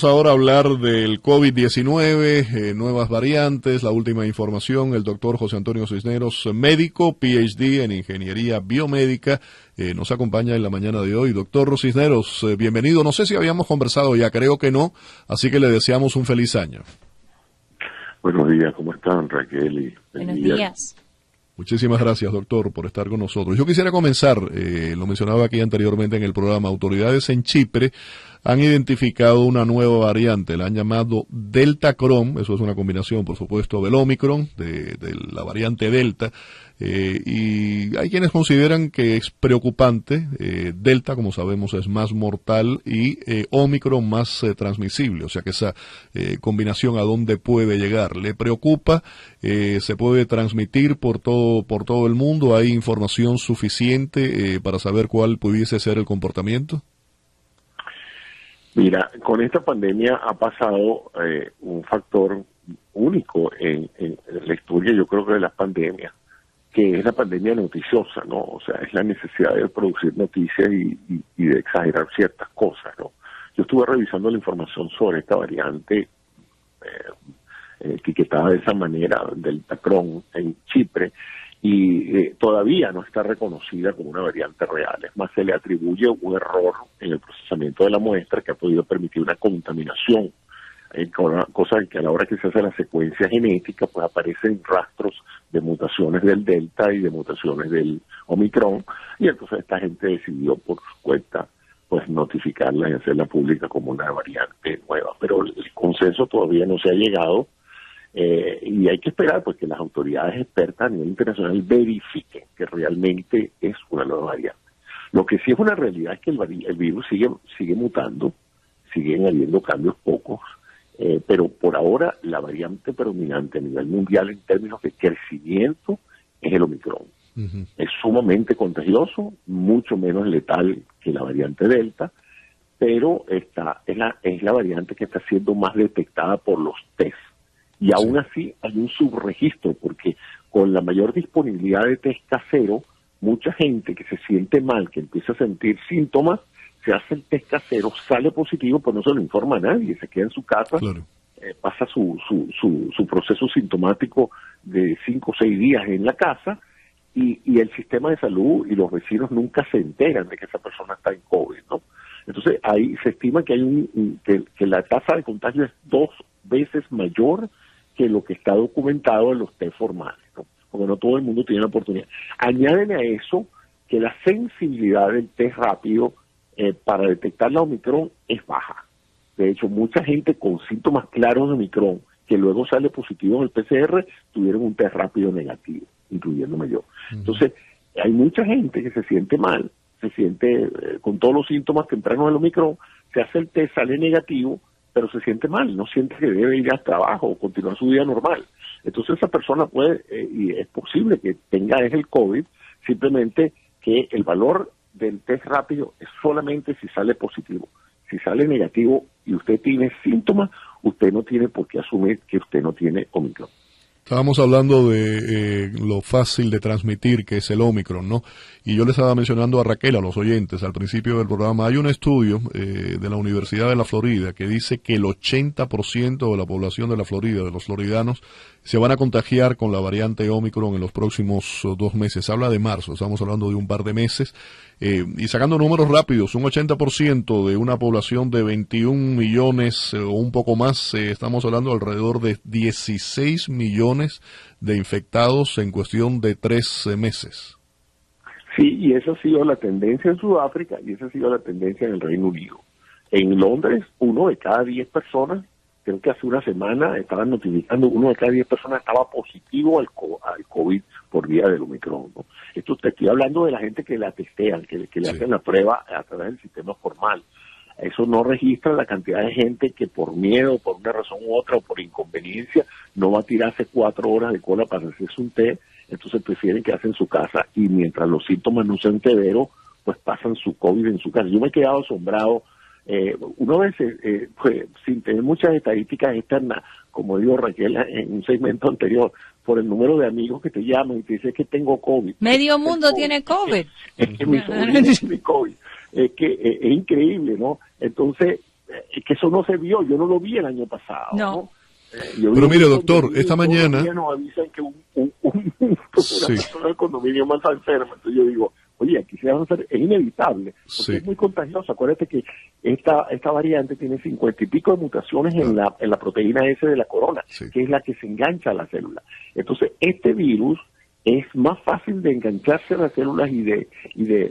Ahora a hablar del COVID-19, nuevas variantes, la última información. El doctor José Antonio Cisneros, médico, PhD en Ingeniería Biomédica, nos acompaña en la mañana de hoy. Doctor Cisneros, bienvenido. No sé si habíamos conversado ya, creo que no, así que le deseamos un feliz año. Buenos días, ¿cómo están, Raquel? Y buenos días. Muchísimas gracias, doctor, por estar con nosotros. Yo quisiera comenzar, lo mencionaba aquí anteriormente en el programa, autoridades en Chipre han identificado una nueva variante, la han llamado Delta Cron, eso es una combinación, por supuesto, del Omicron, de la variante Delta, y hay quienes consideran que es preocupante. Delta, como sabemos, es más mortal y Omicron más transmisible, o sea que esa combinación a dónde puede llegar. ¿Le preocupa? ¿Se puede transmitir por todo el mundo? ¿Hay información suficiente para saber cuál pudiese ser el comportamiento? Mira, con esta pandemia ha pasado un factor único en la historia, yo creo que de las pandemias, que es la pandemia noticiosa, ¿no? O sea, es la necesidad de producir noticias y de exagerar ciertas cosas, ¿no? Yo estuve revisando la información sobre esta variante etiquetada de esa manera, Delta Cron, en Chipre, y todavía no está reconocida como una variante real. Es más, se le atribuye un error en el procesamiento de la muestra que ha podido permitir una contaminación, cosa que a la hora que se hace la secuencia genética, pues aparecen rastros de mutaciones del Delta y de mutaciones del Omicron, y entonces esta gente decidió por su cuenta pues notificarla y hacerla pública como una variante nueva. Pero el consenso todavía no se ha llegado. Y hay que esperar pues que las autoridades expertas a nivel internacional verifiquen que realmente es una nueva variante. Lo que sí es una realidad es que el virus sigue mutando, siguen habiendo cambios pocos, pero por ahora la variante predominante a nivel mundial en términos de crecimiento es el Omicron. Uh-huh. Es sumamente contagioso, mucho menos letal que la variante Delta, pero esta es la variante que está siendo más detectada por los test. Y aún así hay un subregistro, porque con la mayor disponibilidad de test casero, mucha gente que se siente mal, que empieza a sentir síntomas, se hace el test casero, sale positivo, pues no se lo informa a nadie, se queda en su casa, claro. Pasa su proceso sintomático de 5 o 6 días en la casa, y el sistema de salud y los vecinos nunca se enteran de que esa persona está en COVID, ¿no? Entonces ahí se estima que hay que la tasa de contagio es 2 veces mayor que lo que está documentado en los test formales, ¿no? Porque no todo el mundo tiene la oportunidad. Añaden a eso que la sensibilidad del test rápido para detectar la Omicron es baja. De hecho, mucha gente con síntomas claros de Omicron, que luego sale positivo en el PCR, tuvieron un test rápido negativo, incluyéndome yo. Uh-huh. Entonces, hay mucha gente que se siente mal, se siente con todos los síntomas tempranos del Omicron, se hace el test, sale negativo, pero se siente mal, no siente que debe ir al trabajo o continuar su vida normal. Entonces esa persona puede, y es posible que tenga el COVID, simplemente que el valor del test rápido es solamente si sale positivo. Si sale negativo y usted tiene síntomas, usted no tiene por qué asumir que usted no tiene Omicron. Estábamos hablando de lo fácil de transmitir que es el Omicron, ¿no? Y yo les estaba mencionando a Raquel, a los oyentes, al principio del programa, hay un estudio de la Universidad de la Florida que dice que el 80% de la población de la Florida, de los floridanos, se van a contagiar con la variante Omicron en los próximos 2 meses. Habla de marzo, estamos hablando de un par de meses. Y sacando números rápidos, un 80% de una población de 21 millones o un poco más, estamos hablando alrededor de 16 millones de infectados en cuestión de 3 meses. Sí, y esa ha sido la tendencia en Sudáfrica y esa ha sido la tendencia en el Reino Unido. En Londres, 1 de cada 10 personas, creo que hace una semana estaban notificando, 1 de cada 10 personas estaba positivo al COVID por vía del Omicron, ¿no? Esto te estoy hablando de la gente que la testean, que le hacen la prueba a través del sistema formal. Eso no registra la cantidad de gente que por miedo, por una razón u otra, o por inconveniencia, no va a tirarse 4 horas de cola para hacerse un té, entonces prefieren quedarse en su casa y mientras los síntomas no sean severos, pues pasan su COVID en su casa. Yo me he quedado asombrado. Uno a veces, pues, sin tener muchas estadísticas externas, como dijo Raquel en un segmento anterior, por el número de amigos que te llaman y te dicen que tengo COVID. Medio mundo tiene COVID. Es que mi sobrino tiene COVID. Es que es increíble, ¿no? Entonces, que eso no se vio, yo no lo vi el año pasado, ¿no? Pero mire, doctor, esta mañana nos avisan que una Sí. persona del condominio más enferma. Entonces yo digo, oye, aquí se van a hacer, es inevitable, porque Sí. es muy contagioso. Acuérdate que esta variante tiene 50 y pico de mutaciones en la proteína S de la corona, Sí. que es la que se engancha a la célula. Entonces, este virus es más fácil de engancharse a las células y de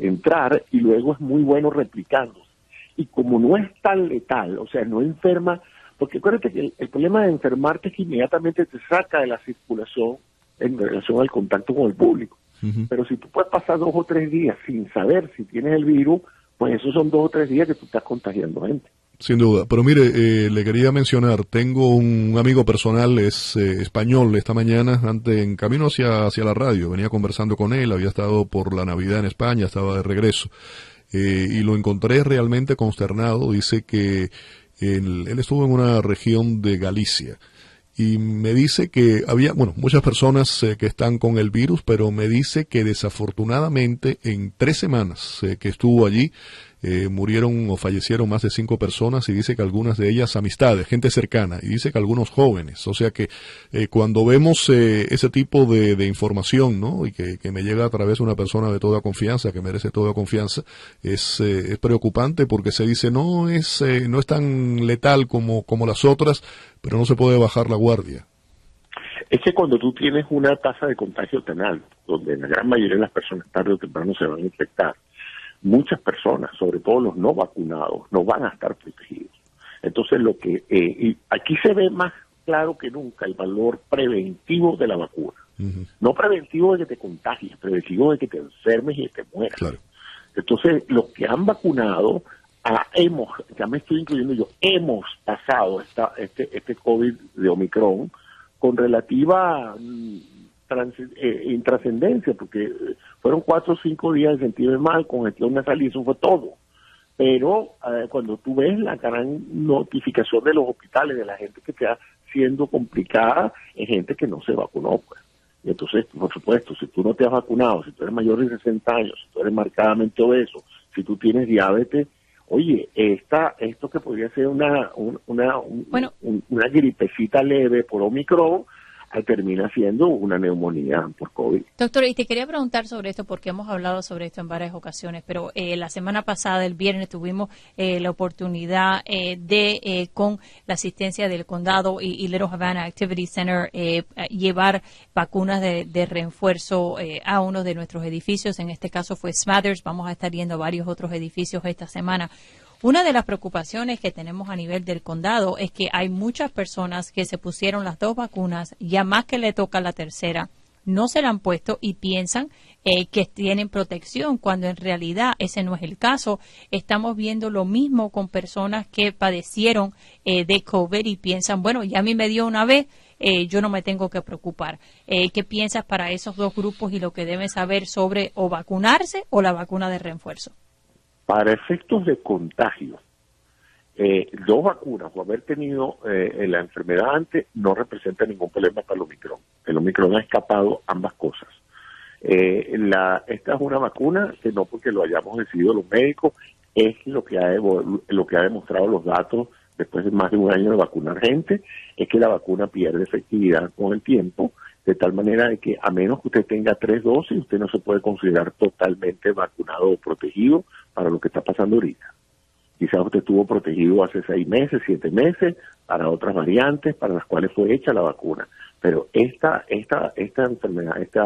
entrar, y luego es muy bueno replicándose. Y como no es tan letal, o sea, no enferma, porque acuérdate que el problema de enfermarte es que inmediatamente te saca de la circulación en relación al contacto con el público. Ujú. Pero si tú puedes pasar 2 o 3 días sin saber si tienes el virus, pues esos son 2 o 3 días que tú estás contagiando gente. Sin duda, pero mire, le quería mencionar, tengo un amigo personal, es español, esta mañana, en camino hacia la radio, venía conversando con él, había estado por la Navidad en España, estaba de regreso, y lo encontré realmente consternado, dice que él estuvo en una región de Galicia, y me dice que había, muchas personas que están con el virus, pero me dice que desafortunadamente en 3 semanas que estuvo allí, murieron o fallecieron más de 5 personas, y dice que algunas de ellas amistades, gente cercana, y dice que algunos jóvenes. O sea que cuando vemos ese tipo de información, ¿no? Y que me llega a través de una persona de toda confianza, que merece toda confianza, es preocupante, porque se dice no es tan letal como las otras, pero no se puede bajar la guardia. Es que cuando tú tienes una tasa de contagio tan alta, donde la gran mayoría de las personas tarde o temprano se van a infectar, muchas personas, sobre todo los no vacunados, no van a estar protegidos. Entonces, y aquí se ve más claro que nunca el valor preventivo de la vacuna. Uh-huh. No preventivo de que te contagies, preventivo de que te enfermes y te mueras. Claro. Entonces, los que han vacunado, ya me estoy incluyendo yo, hemos pasado este COVID de Omicron con relativa intrascendencia, porque fueron 4 o 5 días de sentirme mal, congestión nasal, y eso fue todo. Pero cuando tú ves la gran notificación de los hospitales, de la gente que está siendo complicada, es gente que no se vacunó, pues. Y entonces, por supuesto, si tú no te has vacunado, si tú eres mayor de 60 años, si tú eres marcadamente obeso, si tú tienes diabetes, oye, esto que podría ser una gripecita leve por Omicron, termina siendo una neumonía por COVID. Doctor, y te quería preguntar sobre esto porque hemos hablado sobre esto en varias ocasiones, pero la semana pasada, el viernes, tuvimos la oportunidad con la asistencia del condado y Little Havana Activity Center, llevar vacunas de refuerzo a uno de nuestros edificios. En este caso fue Smathers. Vamos a estar yendo a varios otros edificios esta semana. Una de las preocupaciones que tenemos a nivel del condado es que hay muchas personas que se pusieron las 2 vacunas, ya más que le toca la tercera, no se la han puesto y piensan que tienen protección, cuando en realidad ese no es el caso. Estamos viendo lo mismo con personas que padecieron de COVID y piensan, bueno, ya a mí me dio una vez, yo no me tengo que preocupar. ¿Qué piensas para esos 2 grupos y lo que deben saber sobre o vacunarse o la vacuna de refuerzo? Para efectos de contagio, 2 vacunas o haber tenido la enfermedad antes no representa ningún problema para el Omicron. El Omicron ha escapado ambas cosas. Esta es una vacuna que no porque lo hayamos decidido los médicos, es lo que ha demostrado los datos después de más de 1 año de vacunar gente, es que la vacuna pierde efectividad con el tiempo, de tal manera de que a menos que usted tenga 3 dosis, usted no se puede considerar totalmente vacunado o protegido para lo que está pasando ahorita. Quizás usted estuvo protegido hace 6 meses, 7 meses, para otras variantes para las cuales fue hecha la vacuna. Pero esta enfermedad, este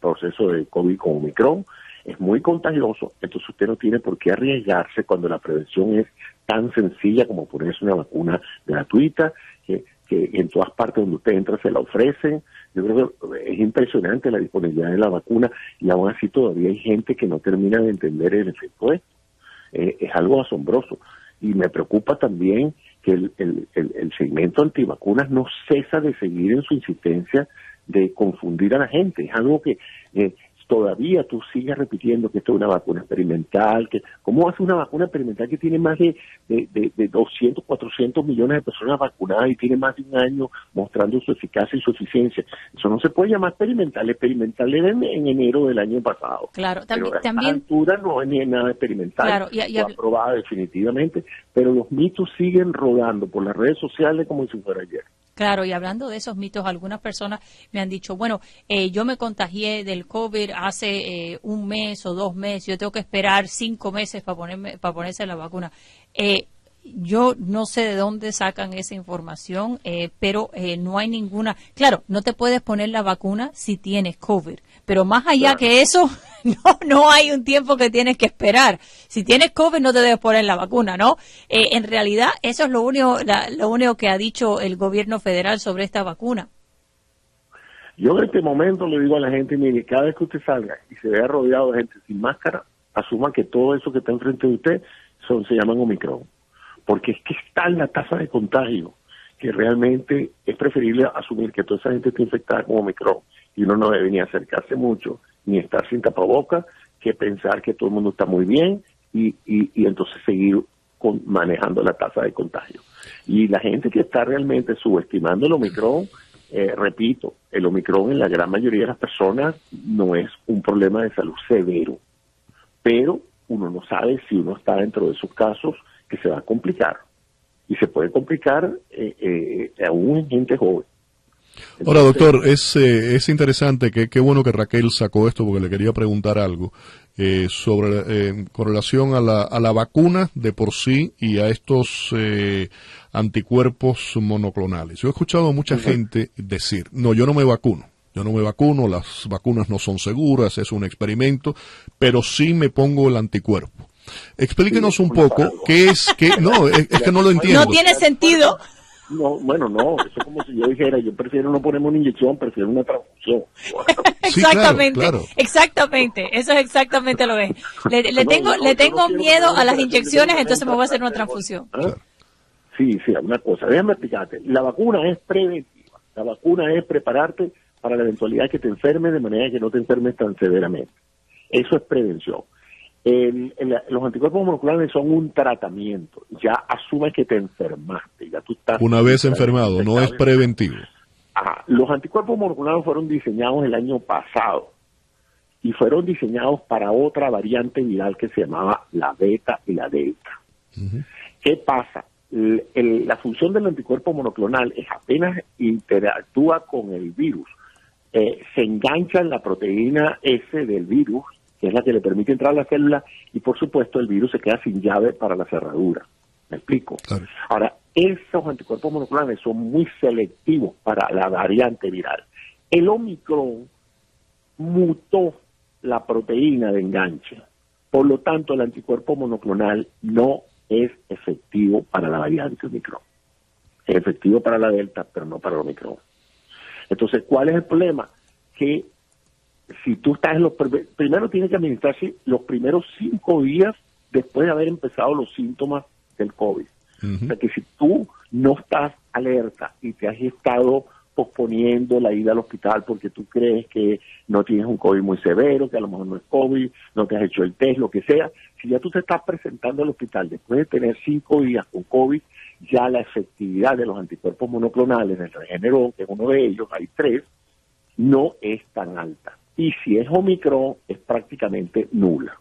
proceso de COVID con Omicron es muy contagioso, entonces usted no tiene por qué arriesgarse cuando la prevención es tan sencilla como ponerse una vacuna gratuita, que en todas partes donde usted entra se la ofrecen. Yo creo que es impresionante la disponibilidad de la vacuna, y aún así todavía hay gente que no termina de entender el efecto de esto. Es algo asombroso, y me preocupa también que el segmento antivacunas no cesa de seguir en su insistencia de confundir a la gente. Es algo que todavía tú sigues repitiendo que esto es una vacuna experimental, que ¿cómo hace una vacuna experimental que tiene más de 200, 400 millones de personas vacunadas y tiene más de un año mostrando su eficacia y su eficiencia? Eso no se puede llamar experimental. Experimental era en enero del año pasado. Claro, pero a también esta altura no es ni nada experimental. Claro, Fue aprobada definitivamente, pero los mitos siguen rodando por las redes sociales como si fuera ayer. Claro, y hablando de esos mitos, algunas personas me han dicho, bueno, yo me contagié del COVID hace un mes o 2 meses, yo tengo que esperar 5 meses para ponerse la vacuna. Yo no sé de dónde sacan esa información, pero no hay ninguna. Claro, no te puedes poner la vacuna si tienes COVID, pero más allá que eso, no hay un tiempo que tienes que esperar. Si tienes COVID no te debes poner la vacuna, ¿no? En realidad eso es lo único que ha dicho el gobierno federal sobre esta vacuna. Yo en este momento le digo a la gente, mire, cada vez que usted salga y se vea rodeado de gente sin máscara, asuma que todo eso que está enfrente de usted se llaman Omicron. Porque es que está en la tasa de contagio, que realmente es preferible asumir que toda esa gente está infectada con Omicron y uno no debe ni acercarse mucho, ni estar sin tapabocas, que pensar que todo el mundo está muy bien y entonces seguir manejando la tasa de contagio. Y la gente que está realmente subestimando el Omicron, repito, el Omicron en la gran mayoría de las personas no es un problema de salud severo, pero uno no sabe si uno está dentro de esos casos que se va a complicar, y se puede complicar aún en gente joven. Entonces, ahora, doctor, es interesante, qué bueno que Raquel sacó esto, porque le quería preguntar algo con relación a la vacuna de por sí y a estos anticuerpos monoclonales. Yo he escuchado a mucha gente decir, no, yo no me vacuno, las vacunas no son seguras, es un experimento, pero sí me pongo el anticuerpo. Explíquenos un poco qué es que no lo entiendo. No tiene sentido. No, bueno, no, eso es como si yo dijera, yo prefiero no ponerme una inyección, prefiero una transfusión. Sí, exactamente, claro. exactamente, eso es exactamente lo que es. Le tengo miedo a las inyecciones, entonces me voy a hacer una transfusión. Claro. Sí, una cosa, déjame explicarte, la vacuna es preventiva, la vacuna es prepararte para la eventualidad que te enfermes de manera que no te enfermes tan severamente. Eso es prevención. Los anticuerpos monoclonales son un tratamiento. Ya asumes que te enfermaste. Ya tú estás una vez enfermado, no es preventivo. Ajá. Los anticuerpos monoclonales fueron diseñados el año pasado y fueron diseñados para otra variante viral que se llamaba la beta y la delta. ¿Qué pasa? La función del anticuerpo monoclonal es apenas interactúa con el virus, se engancha en la proteína S del virus, que es la que le permite entrar a la célula, y por supuesto el virus se queda sin llave para la cerradura. ¿Me explico? Claro. Ahora, esos anticuerpos monoclonales son muy selectivos para la variante viral. El Omicron mutó la proteína de enganche, por lo tanto el anticuerpo monoclonal no es efectivo para la variante Omicron. Es efectivo para la Delta, pero no para el Omicron. Entonces, ¿cuál es el problema? Que si tú estás primero tienes que administrarse los primeros 5 días después de haber empezado los síntomas del COVID. O sea que si tú no estás alerta y te has estado posponiendo la ida al hospital porque tú crees que no tienes un COVID muy severo, que a lo mejor no es COVID, no te has hecho el test, lo que sea, si ya tú te estás presentando al hospital después de tener 5 días con COVID, ya la efectividad de los anticuerpos monoclonales del Regeneron, que es uno de ellos, hay 3, no es tan alta. Y si es Omicron, es prácticamente nula.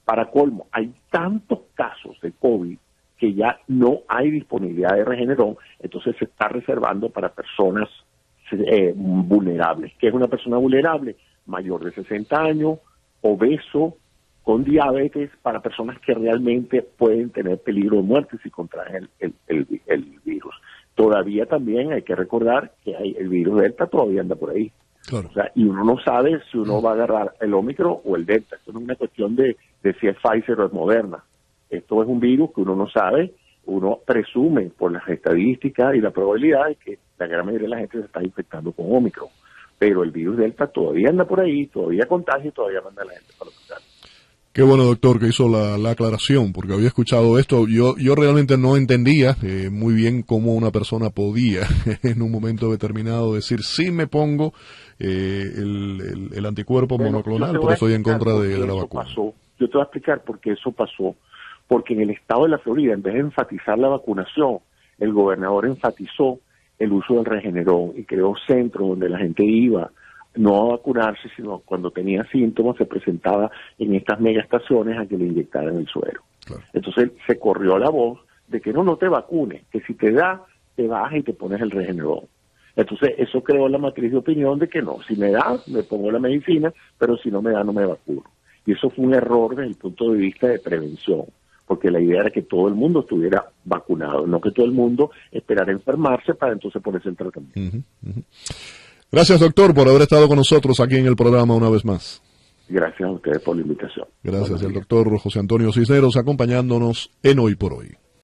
Para colmo, hay tantos casos de COVID que ya no hay disponibilidad de Regeneron, entonces se está reservando para personas vulnerables. ¿Qué es una persona vulnerable? Mayor de 60 años, obeso, con diabetes, para personas que realmente pueden tener peligro de muerte si contraen el virus. Todavía también hay que recordar que el virus Delta todavía anda por ahí. Claro. O sea, y uno no sabe si uno va a agarrar el Omicron o el Delta. Esto no es una cuestión de si es Pfizer o es Moderna. Esto es un virus que uno no sabe, uno presume por las estadísticas y la probabilidad de que la gran mayoría de la gente se está infectando con Omicron. Pero el virus Delta todavía anda por ahí, todavía contagia y todavía manda a la gente para el hospital. Qué bueno, doctor, que hizo la aclaración, porque había escuchado esto. Yo realmente no entendía muy bien cómo una persona podía en un momento determinado decir, sí me pongo el anticuerpo monoclonal, pero estoy en contra de la vacuna. Yo te voy a explicar por qué eso pasó. Porque en el estado de la Florida, en vez de enfatizar la vacunación, el gobernador enfatizó el uso del Regeneron y creó centros donde la gente iba no a vacunarse, sino cuando tenía síntomas se presentaba en estas megaestaciones a que le inyectaran el suero. Claro. Entonces se corrió la voz de que no te vacunes, que si te da, te bajas y te pones el Regeneron. Entonces eso creó la matriz de opinión de que no, si me da, me pongo la medicina, pero si no me da, no me vacuno. Y eso fue un error desde el punto de vista de prevención, porque la idea era que todo el mundo estuviera vacunado, no que todo el mundo esperara enfermarse para entonces ponerse el tratamiento. Gracias, doctor, por haber estado con nosotros aquí en el programa una vez más. Gracias a ustedes por la invitación. Gracias, el doctor José Antonio Cisneros acompañándonos en Hoy por Hoy.